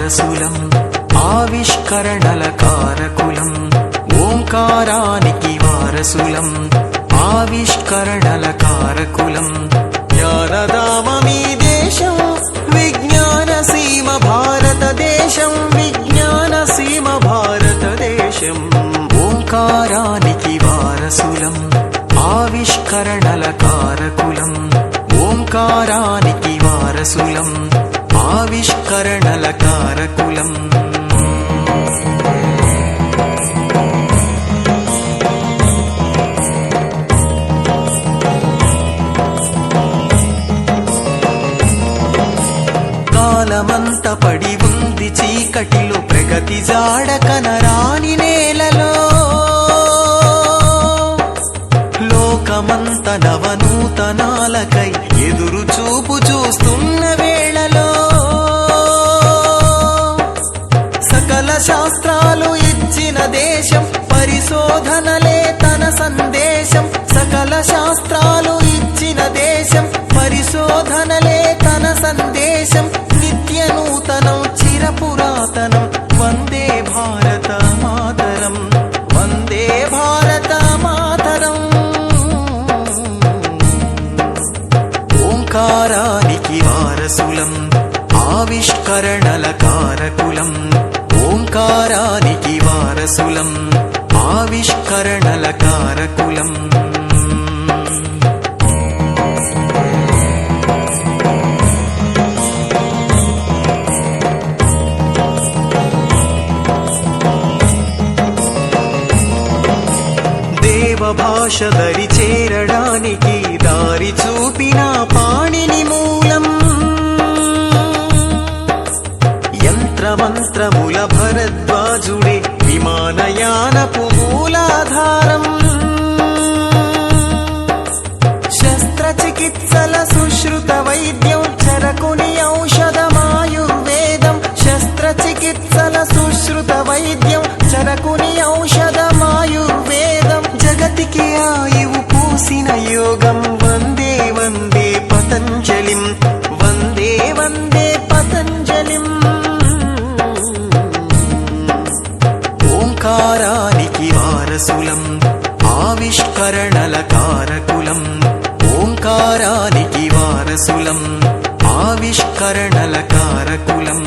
వారసులం ఆవిష్కరణల కారకులం ఓంకారానికి వారసులం ఆవిష్కరణల కారకులం జ్ఞానధామమీ దేశం విజ్ఞాన సీమ భారతదేశం విజ్ఞాన సీమ భారతదేశం ఓంకారానికి వారసులం ఆవిష్కరణల కారకులం ఓంకారానికి వారసులం ఆవిష్కరణల కారకులం కాలమంత పడి ఉంది చీకటిలో ప్రగతి జాడ కనరాని నేలలో లోకమంత నవనూతనాలకై ఎదురు చూపు చూస్తున్న వేళలో సకల శాస్త్రాలు ఇచ్చిన దేశం పరిశోధనలే తన సందేశం సకల శాస్త్రాలు ఇచ్చిన దేశం పరిశోధనలే తన సందేశం నిత్య నూతనం చిరపురాతనం వందే భారత మాతరం వందే భారత మాతరం ఓంకారానికి వారసులం ఆవిష్కరణల కారకులం ఓంకారానికి వారసులం ఆవిష్కరణల కారకులం భాష దరి చేరడానికి దారి చూపిన పాణిని మూలం యంత్రమంత్రముల భరద్వాజుడే విమానయానపు మూలాధారం శస్త్రచికిత్సల సుశ్రుత వైద్యం చరకుని ఔషధమాయుర్వేదం శస్త్రచికిత్సల సుశ్రుత వైద్యం చరకుని ఔషధమాయుర్వేదం జగతికి ఆయువు పూసిన యోగం వందే వందే పతంజలిం వందే వందే పతంజలిం ఓంకారానికి వారసులం ఆవిష్కరణల కారకులం ఓంకారానికి వారసులం ఆవిష్కరణల కారకులం